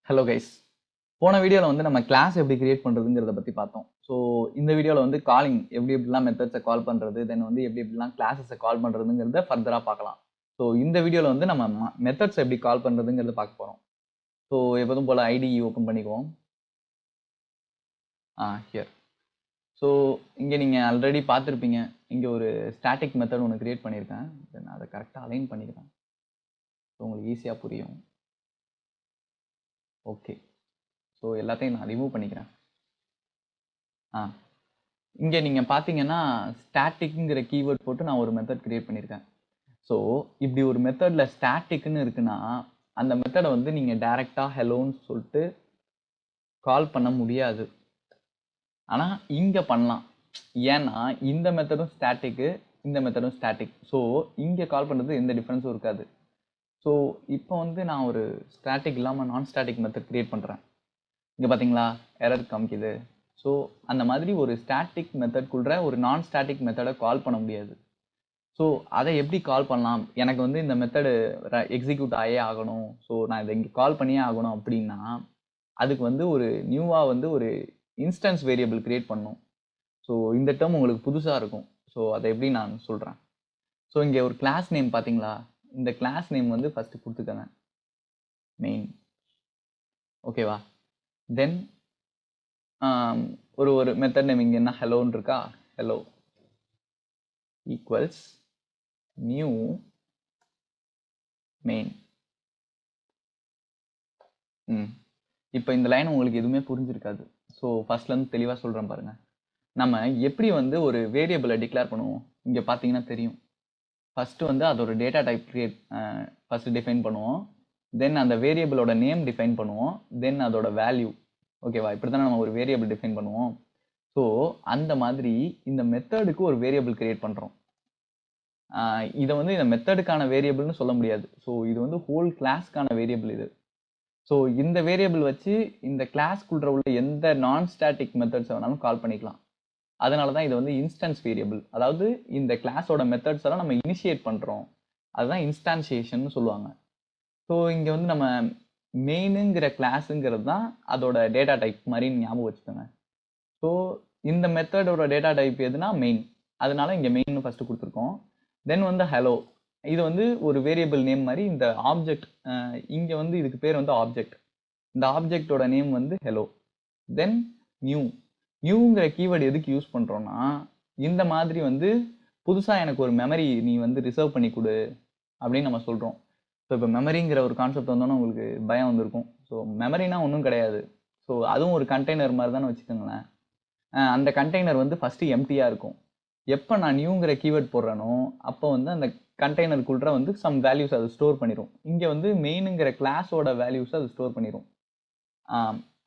Hello guys, போன வீடியோவில் வந்து நம்ம கிளாஸ் எப்படி கிரியேட் பண்ணுறதுங்கிறத பற்றி பார்த்தோம். ஸோ இந்த வீடியோவில் வந்து காலிங் எப்படி எப்படிலாம் மெத்தட்ஸை கால் பண்ணுறது, தென் வந்து எப்படி எப்படிலாம் கிளாஸஸை கால் பண்ணுறதுங்கிறத ஃபர்தராக பார்க்கலாம். ஸோ இந்த வீடியோவில் வந்து நம்ம மெத்தட்ஸ் எப்படி கால் பண்ணுறதுங்கிறத பார்க்க போகிறோம். ஸோ எப்போதும் போல் ஐடி ஓப்பன் பண்ணிக்குவோம். ஹியர். ஸோ இங்கே நீங்கள் ஆல்ரெடி பார்த்துருப்பீங்க, இங்கே ஒரு ஸ்டாட்டிக் மெத்தட் ஒன்று கிரியேட் பண்ணியிருக்கேன். தென் அதை கரெக்டாக அலைன் பண்ணிக்கிறேன், ஸோ உங்களுக்கு ஈஸியாக புரியும். ஓகே, ஸோ எல்லாத்தையும் நான் ரிமூவ் பண்ணிக்கிறேன். இங்கே நீங்கள் பார்த்தீங்கன்னா ஸ்டாட்டிக்ங்கிற கீவேர்ட் போட்டு நான் ஒரு மெத்தட் கிரியேட் பண்ணியிருக்கேன். ஸோ இப்படி ஒரு மெத்தடில் ஸ்டாட்டிக்னு இருக்குன்னா அந்த மெத்தடை வந்து நீங்கள் டைரெக்டாக ஹெலோன்னு சொல்லிட்டு கால் பண்ண முடியாது. ஆனால் இங்கே பண்ணலாம். ஏன்னா இந்த மெத்தடும் ஸ்டாட்டிக்கு, இந்த மெத்தடும் ஸ்டாட்டிக். ஸோ இங்கே கால் பண்ணுறது எந்த டிஃப்ரென்ஸும் இருக்காது. ஸோ இப்போ வந்து நான் ஒரு ஸ்டாட்டிக் இல்லாமல் நான் ஸ்டாட்டிக் மெத்தட் கிரியேட் பண்ணுறேன். இங்கே பார்த்தீங்களா எரர் காமிக்குது. ஸோ அந்த மாதிரி ஒரு ஸ்டாட்டிக் மெத்தட்குள்ள ஒரு நான் ஸ்டாட்டிக் மெத்தடை கால் பண்ண முடியாது. ஸோ அதை எப்படி கால் பண்ணலாம், எனக்கு வந்து இந்த மெத்தடு எக்ஸிக்யூட் ஆகவே ஆகணும், ஸோ நான் இதை இங்கே கால் பண்ணியே ஆகணும் அப்படின்னா அதுக்கு வந்து ஒரு நியூவாக வந்து ஒரு இன்ஸ்டன்ஸ் வேரியபிள் கிரியேட் பண்ணணும். ஸோ இந்த டேர்ம் உங்களுக்கு புதுசாக இருக்கும். ஸோ அதை எப்படி நான் சொல்கிறேன். ஸோ இங்கே ஒரு கிளாஸ் நேம் பார்த்தீங்களா, இந்த கிளாஸ் நேம் வந்து ஃபஸ்ட்டு கொடுத்துக்கங்க, மெயின். ஓகேவா? தென் ஒரு மெத்தட் நேம் இங்கே என்ன ஹெலோன்னு இருக்கா, ஹெலோ ஈக்குவல்ஸ் நியூ மெயின். இப்போ இந்த லைன் உங்களுக்கு எதுவுமே புரிஞ்சிருக்காது. ஸோ ஃபர்ஸ்ட்லேருந்து தெளிவாக சொல்கிறேன் பாருங்கள். நம்ம எப்படி வந்து ஒரு வேரியபிளை டிக்ளேர் பண்ணுவோம், இங்கே பார்த்தீங்கன்னா தெரியும். ஃபஸ்ட்டு வந்து அதோட டேட்டா டைப் ஃபஸ்ட்டு டிஃபைன் பண்ணுவோம். தென் அந்த வேரியபிளோட நேம் டிஃபைன் பண்ணுவோம். தென் அதோட வேல்யூ. ஓகேவா? இப்படி தானே நம்ம ஒரு வேரியபிள் டிஃபைன் பண்ணுவோம். ஸோ அந்த மாதிரி இந்த மெத்தடுக்கு ஒரு வேரியபிள் கிரியேட் பண்ணுறோம். இதை வந்து இந்த மெத்தடுக்கான வேரியபிள்னு சொல்ல முடியாது. ஸோ இது வந்து ஹோல் கிளாஸ்க்கான வேரியபிள் இது. ஸோ இந்த வேரியபிள் வச்சு இந்த கிளாஸ்க்குள்ள உள்ள எந்த நான் ஸ்டாட்டிக் மெத்தட்ஸை வேணாலும் கால் பண்ணிக்கலாம். அதனால தான் இது வந்து இன்ஸ்டன்ஸ் வேரியபிள். அதாவது இந்த கிளாஸோட மெத்தட்ஸ் எல்லாம் நம்ம இனிஷியேட் பண்ணுறோம், அதுதான் இன்ஸ்டான்சியேஷன் சொல்லுவாங்க. ஸோ இங்கே வந்து நம்ம மெயினுங்கிற கிளாஸுங்கிறது தான் அதோட டேட்டா டைப் மாதிரி ஞாபகம் வச்சுக்கோங்க. ஸோ இந்த மெத்தடோட டேட்டா டைப் எதுனா மெயின், அதனால இங்கே மெயின் ஃபஸ்ட்டு கொடுத்துருக்கோம். தென் வந்து ஹலோ, இது வந்து ஒரு வேரியபிள் நேம் மாதிரி. இந்த ஆப்ஜெக்ட் இங்கே வந்து இதுக்கு பேர் வந்து ஆப்ஜெக்ட், இந்த ஆப்ஜெக்டோட நேம் வந்து ஹெலோ. தென் நியூங்கிற கீவேர்டு எதுக்கு யூஸ் பண்ணுறோன்னா, இந்த மாதிரி வந்து புதுசாக எனக்கு ஒரு மெமரி நீ வந்து ரிசர்வ் பண்ணி கொடு அப்படின்னு நம்ம சொல்கிறோம். ஸோ இப்போ மெமரிங்கிற ஒரு கான்செப்ட் வந்தோன்னா உங்களுக்கு பயம் வந்திருக்கும். ஸோ மெமரினா ஒன்றும் கிடையாது. ஸோ அதுவும் ஒரு கண்டெய்னர் மாதிரி தானே வச்சுக்கோங்களேன். அந்த கண்டெய்னர் வந்து ஃபஸ்ட்டு எம்டியாக இருக்கும். எப்போ நான் நியூங்கிற கீவேர்ட் போடுறேனோ அப்போ வந்து அந்த கண்டெய்னருக்குள்ள வந்து சம் வேல்யூஸ் அது ஸ்டோர் பண்ணிடும். இங்கே வந்து மெயினுங்கிற கிளாஸோட வேல்யூஸ் அது ஸ்டோர் பண்ணிடும்.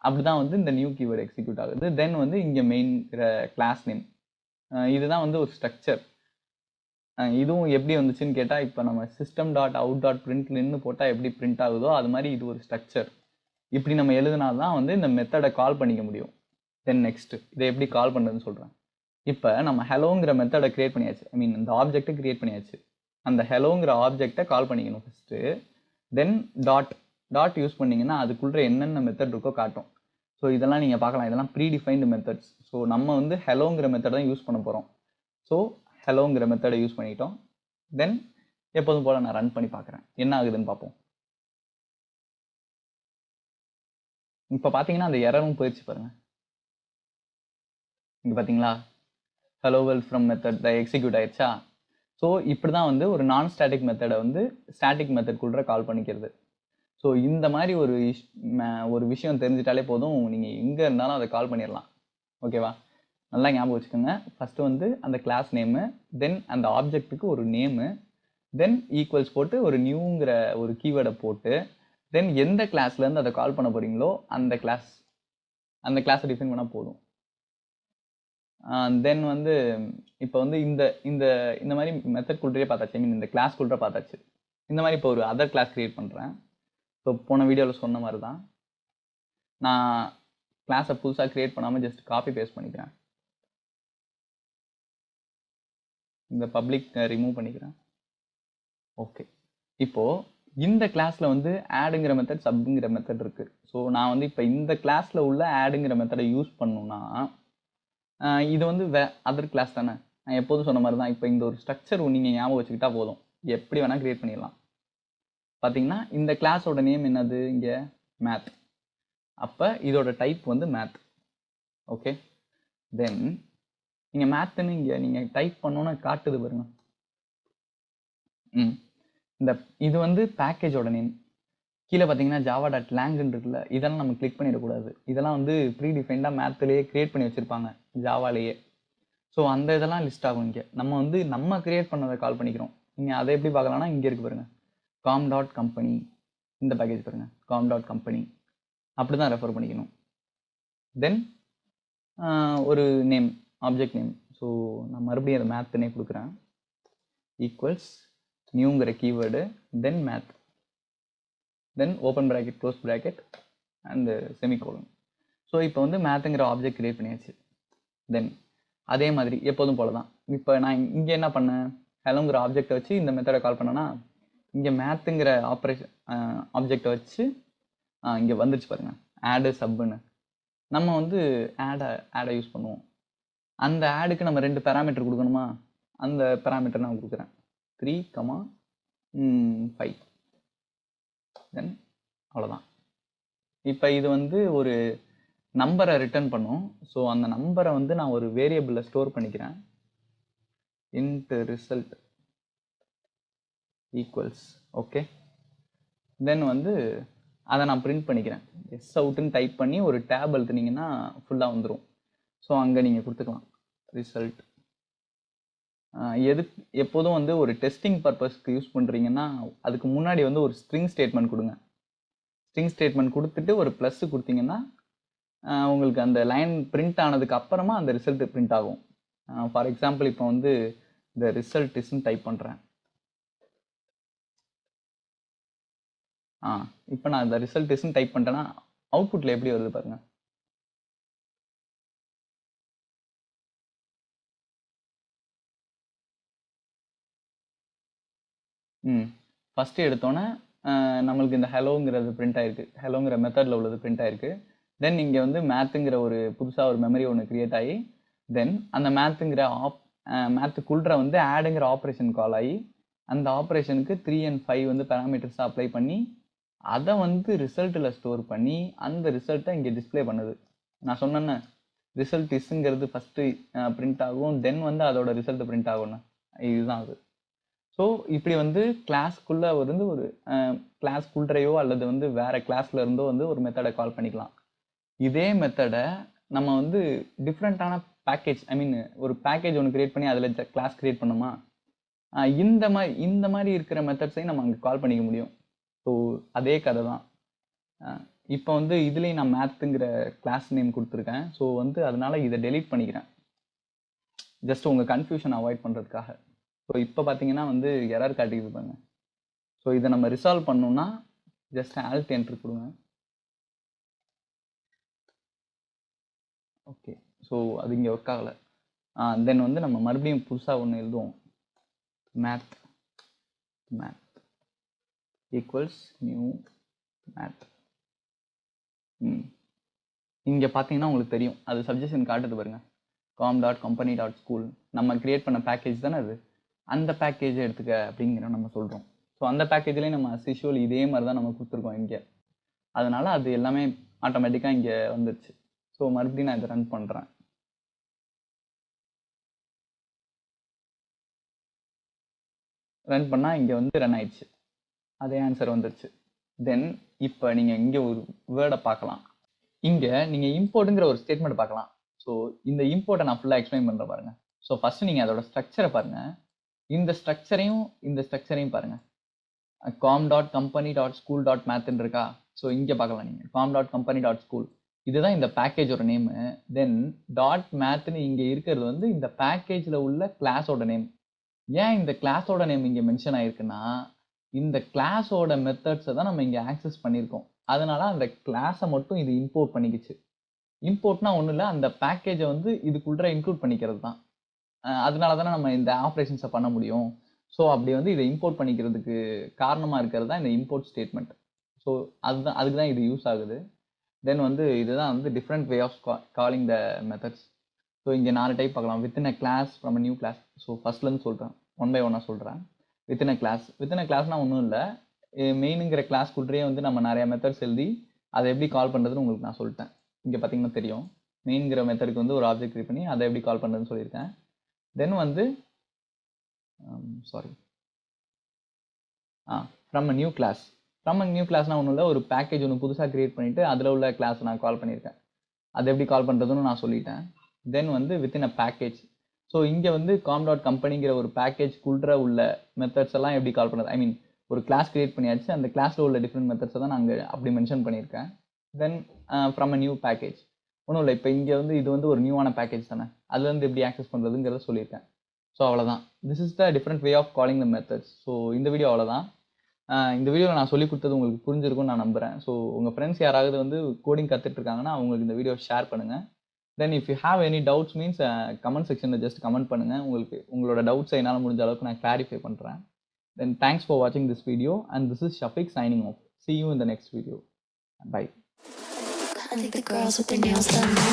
அப்படிதான் வந்து இந்த நியூ கீவேர்டு எக்ஸிக்யூட் ஆகுது. தென் வந்து இங்கே மெயின்ங்கிற கிளாஸ் நேம், இதுதான் வந்து ஒரு ஸ்ட்ரக்சர். இதுவும் எப்படி வந்துச்சுன்னு கேட்டால், இப்போ நம்ம system.out.println போட்டால் எப்படி பிரிண்ட் ஆகுதோ அது மாதிரி இது ஒரு ஸ்ட்ரக்சர். இப்படி நம்ம எழுதினாதான் வந்து இந்த மெத்தடை கால் பண்ணிக்க முடியும். தென் நெக்ஸ்ட் இதை எப்படி கால் பண்ணுறதுன்னு சொல்கிறேன். இப்போ நம்ம ஹெலோங்கிற மெத்தடை கிரியேட் பண்ணியாச்சு, ஐ மீன் இந்த ஆப்ஜெக்டை கிரியேட் பண்ணியாச்சு. அந்த ஹெலோங்கிற ஆப்ஜெக்டை கால் பண்ணிக்கணும் ஃபஸ்ட்டு. தென் டாட் யூஸ் பண்ணிங்கன்னா அதுக்குள்ள என்னென்ன மெத்தட் இருக்கோ காட்டும். ஸோ இதெல்லாம் நீங்கள் பார்க்கலாம், இதெல்லாம் ப்ரீடிஃபைன்டு மெத்தட்ஸ். ஸோ நம்ம வந்து ஹெலோங்கிற மெத்தட் தான் யூஸ் பண்ண போகிறோம். ஸோ ஹெலோங்கிற மெத்தடை யூஸ் பண்ணிட்டோம். தென் எப்போதும் போல் நான் ரன் பண்ணி பார்க்குறேன், என்ன ஆகுதுன்னு பார்ப்போம். இப்போ பார்த்தீங்கன்னா அந்த எரரும் போயிடுச்சு பாருங்கள். இங்கே பார்த்தீங்களா, hello well from method execute ஆயிடுச்சா. ஸோ இப்படி தான் வந்து ஒரு நான் ஸ்டாட்டிக் மெத்தடை வந்து ஸ்டாட்டிக் மெத்தட்குள்ள கால் பண்ணிக்கிறது. ஸோ இந்த மாதிரி ஒரு விஷயம் தெரிஞ்சிட்டாலே போதும், நீங்கள் எங்கே இருந்தாலும் அதை கால் பண்ணிடலாம். ஓகேவா? நல்லா ஞாபகம் வச்சுக்கோங்க. ஃபஸ்ட்டு வந்து அந்த கிளாஸ் நேமு, தென் அந்த ஆப்ஜெக்ட்டுக்கு ஒரு நேமு, தென் ஈக்குவல்ஸ் போட்டு ஒரு நியூங்கிற ஒரு கீவேர்டை போட்டு, தென் எந்த கிளாஸ்லேருந்து அதை கால் பண்ண போகிறீங்களோ அந்த கிளாஸை டிஃபைன் பண்ணால் போதும். தென் வந்து இப்போ வந்து இந்த மாதிரி மெத்தட் குள்ளே பார்த்தாச்சு, ஐ மீன் இந்த கிளாஸ் குள்ளே பார்த்தாச்சு. இந்த மாதிரி இப்போ ஒரு அதர் கிளாஸ் கிரியேட் பண்ணுறேன். ஸோ போன வீடியோவில் சொன்ன மாதிரி தான் நான் கிளாஸை புதுசாக க்ரியேட் பண்ணாமல் ஜஸ்ட் காப்பி பேஸ்ட் பண்ணிக்கிறேன். இந்த பப்ளிக் ரிமூவ் பண்ணிக்கிறேன். ஓகே, இப்போது இந்த கிளாஸ்ல வந்து ஆடுங்கிற மெத்தட் சப்ங்கிற மெத்தட் இருக்கு. ஸோ நான் வந்து இப்போ இந்த கிளாஸ்ல உள்ள ஆடுங்கிற மெத்தடை யூஸ் பண்ணணும்னா இது வந்து அதர் கிளாஸ் தானே. நான் எப்போதும் சொன்ன மாதிரி தான். இப்போ இந்த ஒரு ஸ்ட்ரக்சர் நீங்கள் ஞாபகம் வச்சுக்கிட்டா போதும், எப்படி வேணால் கிரியேட் பண்ணிடலாம். பார்த்தீங்கன்னா இந்த கிளாஸோட நேம் என்னது, இங்கே மேத். அப்போ இதோட டைப் வந்து மேத். ஓகே, தென் நீங்கள் மேத்துன்னு இங்கே நீங்கள் டைப் பண்ணோன்னு காட்டுது பாருங்க. இது வந்து பேக்கேஜோட நேம். கீழே பார்த்தீங்கன்னா java.lang இருக்குல்ல, இதெல்லாம் நம்ம கிளிக் பண்ணிடக்கூடாது. இதெல்லாம் வந்து ப்ரீ டிஃபைன்டாக மேத்லேயே கிரியேட் பண்ணி வச்சுருப்பாங்க ஜாவாலேயே. ஸோ அந்த இதெல்லாம் லிஸ்ட் ஆகும். இங்கே நம்ம வந்து நம்ம கிரியேட் பண்ணதை கால் பண்ணிக்கிறோம். நீங்கள் அதை எப்படி பார்க்கலாம்னா இங்கே இருக்கு பாருங்க, com.company. இந்த பேக்கேஜ் பாருங்க, com.company. அப்படி தான் ரெஃபர் பண்ணிக்கணும். தென் ஒரு நேம், ஆப்ஜெக்ட் நேம். ஸோ நான் மறுபடியும் அதை மேத்னே கொடுக்குறேன். ஈக்குவல்ஸ் நியூங்கிற keyword, then math, then open bracket close bracket and semicolon. So இப்போ வந்து மேத்துங்கிற ஆப்ஜெக்ட் கிரியேட் பண்ணியாச்சு. தென் அதே மாதிரி எப்போதும் போல தான். இப்போ நான் இங்கே என்ன பண்ணேன், ஹலோங்கிற ஆப்ஜெக்டை வச்சு இந்த மெத்தடை கால் பண்ணேன்னா இங்கே மேத்துங்கிற ஆப்ஜெக்டை வச்சு இங்கே வந்துருச்சு பாருங்கள், ஆடு சப்புன்னு. நம்ம வந்து ஆடை யூஸ் பண்ணுவோம். அந்த ஆடுக்கு நம்ம 2 பேராமீட்டர் கொடுக்கணுமா, அந்த பேராமீட்டர் நான் கொடுக்குறேன் 3,5. தென் அவ்வளோதான். இப்போ இது வந்து ஒரு நம்பரை ரிட்டர்ன் பண்ணும். ஸோ அந்த நம்பரை வந்து நான் ஒரு வேரியபிளில் ஸ்டோர் பண்ணிக்கிறேன். int result equals. ஓகே, தென் வந்து அதை நான் பிரிண்ட் பண்ணிக்கிறேன். எஸ் அவுட்டுன்னு டைப் பண்ணி ஒரு டேப் எழுத்துனீங்கன்னா ஃபுல்லாக வந்துடும். ஸோ அங்கே நீங்கள் கொடுத்துக்கலாம் ரிசல்ட். எப்போதும் வந்து ஒரு டெஸ்டிங் பர்பஸ்க்கு யூஸ் பண்ணுறீங்கன்னா அதுக்கு முன்னாடி வந்து ஒரு ஸ்ட்ரிங் ஸ்டேட்மெண்ட் கொடுங்க. ஸ்ட்ரிங் ஸ்டேட்மெண்ட் கொடுத்துட்டு ஒரு ப்ளஸ் கொடுத்தீங்கன்னா உங்களுக்கு அந்த லைன் பிரிண்ட் ஆனதுக்கு அப்புறமா அந்த ரிசல்ட் பிரிண்ட் ஆகும். ஃபார் எக்ஸாம்பிள் இப்போ வந்து இந்த ரிசல்ட் இஸ்ன்னு டைப் பண்ணுறேன். இப்போ நான் இந்த ரிசல்ட் இஸ்ன்னு டைப் பண்ணிட்டேன்னா அவுட்புட்டில் எப்படி வருது பாருங்க. ஃபஸ்ட்டு எடுத்தோன்னே நம்மளுக்கு இந்த ஹலோங்கிறது பிரிண்ட் ஆயிருக்கு, ஹலோங்கிற மெத்தடில் உள்ளது பிரிண்ட் ஆயிருக்கு. தென் இங்கே வந்து மேத்துங்கிற ஒரு புதுசாக ஒரு மெமரி ஒன்று கிரியேட் ஆகி, தென் அந்த மேத்துங்கிற மேத்துக்குள்ற வந்து ஆடுங்கிற ஆப்ரேஷன் கால் ஆகி, அந்த ஆப்ரேஷனுக்கு 3 and 5 வந்து பேராமீட்டர்ஸ் அப்ளை பண்ணி அதை வந்து ரிசல்ட்டில் ஸ்டோர் பண்ணி அந்த ரிசல்ட்டை இங்கே டிஸ்பிளே பண்ணுது. நான் சொன்னேன்னு ரிசல்ட் இஸ்ங்கிறது ஃபஸ்ட்டு பிரிண்ட் ஆகும், தென் வந்து அதோட ரிசல்ட் பிரிண்ட் ஆகும்னு. இதுதான் அது. ஸோ இப்படி வந்து கிளாஸ்க்குள்ளே வந்து ஒரு கிளாஸ்க்குள்றையோ அல்லது வந்து வேறு கிளாஸில் இருந்தோ வந்து ஒரு மெத்தடை கால் பண்ணிக்கலாம். இதே மெத்தடை நம்ம வந்து டிஃப்ரெண்ட்டான பேக்கேஜ், ஐ மீன் ஒரு பேக்கேஜ் ஒன்று கிரியேட் பண்ணி அதில் கிளாஸ் கிரியேட் பண்ணுமா, இந்த மாதிரி இருக்கிற மெத்தட்ஸையும் நம்ம அங்கே கால் பண்ணிக்க முடியும். ஸோ அதே கதை தான். இப்போ வந்து இதுலேயும் நான் மேத்துங்கிற கிளாஸ் நேம் கொடுத்துருக்கேன். ஸோ வந்து அதனால இதை டெலீட் பண்ணிக்கிறேன், ஜஸ்ட் உங்கள் கன்ஃபியூஷன் அவாய்ட் பண்ணுறதுக்காக. ஸோ இப்போ பார்த்தீங்கன்னா வந்து எரர் காட்டிக்கிட்டு இருப்பாங்க. ஸோ இதை நம்ம ரிசால்வ் பண்ணோம்னா ஜஸ்ட் ஆல்ட் என்ட்ரு கொடுங்க. ஓகே, ஸோ அது இங்கே ஒர்க் ஆகலை. தென் வந்து நம்ம மறுபடியும் புதுசாக ஒன்று எழுதுவோம், மேத் ஈக்குவல்ஸ் நியூ மேத். இங்கே பார்த்தீங்கன்னா உங்களுக்கு தெரியும், அது சப்ஜெக்ஷன் காட்டுது பாருங்க, com.company.school. நம்ம கிரியேட் பண்ண பேக்கேஜ் தானே அது, அந்த பேக்கேஜை எடுத்துக்க அப்படிங்கிற நம்ம சொல்கிறோம். ஸோ அந்த பேக்கேஜ்லேயும் நம்ம as usual இதே மாதிரி தான் நம்ம கொடுத்துருக்கோம் இங்கே. அதனால அது எல்லாமே ஆட்டோமேட்டிக்காக இங்கே வந்துடுச்சு. ஸோ மறுபடியும் நான் இதை ரன் பண்ணுறேன். ரன் பண்ணால் இங்கே வந்து ரன் ஆயிடுச்சு, அதே ஆன்சர் வந்துடுச்சு. தென் இப்போ நீங்கள் இங்கே ஒரு வேர்டை பார்க்கலாம். இங்கே நீங்கள் இம்போர்ட்டுங்கிற ஒரு ஸ்டேட்மெண்ட் பார்க்கலாம். ஸோ இந்த இம்போர்ட்டை நான் ஃபுல்லாக எக்ஸ்பிளைன் பண்ணுறேன் பாருங்கள். ஸோ ஃபஸ்ட்டு நீங்கள் அதோட ஸ்ட்ரக்சரை பாருங்கள். இந்த ஸ்ட்ரக்சரையும் பாருங்கள், com.company.school.math இருக்கா. ஸோ இங்கே பார்க்கலாம் நீங்கள் com.company.school, இதுதான் இந்த பேக்கேஜோட நேமு. தென் .mathன்னு இங்கே இருக்கிறது வந்து இந்த பேக்கேஜில் உள்ள கிளாஸோட நேம். ஏன் இந்த கிளாஸோட நேம் இங்கே மென்ஷன் ஆயிருக்குன்னா, இந்த கிளாஸோட மெத்தட்ஸை தான் நம்ம இங்கே ஆக்சஸ் பண்ணியிருக்கோம். அதனால அந்த கிளாஸை மட்டும் இது இம்போர்ட் பண்ணிக்கிச்சு. இம்போர்ட்னா ஒன்றும் இல்லை, அந்த பேக்கேஜை வந்து இதுக்குள்ள இன்க்ளூட் பண்ணிக்கிறது தான். அதனால தானே நம்ம இந்த ஆப்ரேஷன்ஸை பண்ண முடியும். ஸோ அப்படி வந்து இதை இம்போர்ட் பண்ணிக்கிறதுக்கு காரணமாக இருக்கிறது தான் இந்த இம்போர்ட் ஸ்டேட்மெண்ட். ஸோ அதுக்கு தான் இது யூஸ் ஆகுது. தென் வந்து இதுதான் வந்து different way of calling the methods. So இங்கே 4 டைப் பார்க்கலாம். Within a class, from a new class. So ஃபர்ஸ்ட்லேருந்து சொல்கிறேன், ஒன் பை ஒன்னாக சொல்கிறேன். வித்தின் அ கிளாஸ்னால் ஒன்றும் இல்லை, மெயினுங்கிற கிளாஸ்க்குள்ளேயே வந்து நம்ம நிறைய மெத்தட்ஸ் எழுதி அதை எப்படி கால் பண்ணுறதுன்னு உங்களுக்கு நான் சொல்லிட்டேன். இங்கே பார்த்தீங்கன்னா தெரியும், மெயின்கிற மெத்தடுக்கு வந்து ஒரு ஆப்ஜெக்ட் கிரியேட் பண்ணி அதை எப்படி கால் பண்ணுறதுன்னு சொல்லியிருக்கேன். தென் வந்து ஃப்ரம் அ நியூ கிளாஸ்னால் ஒன்றும் இல்லை, ஒரு பேக்கேஜ் ஒன்று புதுசாக கிரியேட் பண்ணிவிட்டு அதில் உள்ள கிளாஸ் நான் கால் பண்ணியிருக்கேன். அதை எப்படி கால் பண்ணுறதுன்னு நான் சொல்லிட்டேன். தென் வந்து வித்தின் அ பேக்கேஜ். ஸோ இங்கே வந்து com.companyங்கிற ஒரு பேக்கேஜ்குள்ள உள்ள மெத்தட்ஸ் எல்லாம் எப்படி கால் பண்ணுறது, ஐ மீன் ஒரு கிளாஸ் கிரியேட் பண்ணியாச்சு, அந்த கிளாஸில் உள்ள டிஃப்ரெண்ட் மெத்தட்ஸை தான் நாங்கள் அப்படி மென்ஷன் பண்ணியிருக்கேன். தென் ஃப்ரம் அ நியூ பேக்கேஜ், ஒன்றும் இல்லை, இப்போ இங்கே வந்து இது வந்து ஒரு நியூவான பேக்கேஜ் தானே, அதுலேருந்து எப்படி ஆக்சஸ் பண்ணுறதுங்கிறத சொல்லியிருக்கேன். ஸோ அவ்வளோதான், this is the different way of calling the methods. So இந்த வீடியோ அவ்வளோதான். இந்த வீடியோவில் நான் சொல்லி கொடுத்தது உங்களுக்கு புரிஞ்சிருக்கும்னு நான் நம்புகிறேன். ஸோ உங்கள் ஃப்ரெண்ட்ஸ் யாராவது வந்து கோடிங் கற்றுட்டு இருக்காங்கன்னா அவங்களுக்கு இந்த வீடியோ ஷேர் பண்ணுங்கள். தென் if you have any doubts means comment செக்ஷனில் ஜஸ்ட் கமெண்ட் பண்ணுங்கள். உங்களோட டவுட்ஸை என்னால் முடிஞ்ச அளவுக்கு நான் கிளாரிஃபை பண்ணுறேன். தென் தேங்க்ஸ் ஃபார் வாட்சிங் this video and this is Shafiq signing off. See you in the next video. Bye. I think the girls with their nails done now.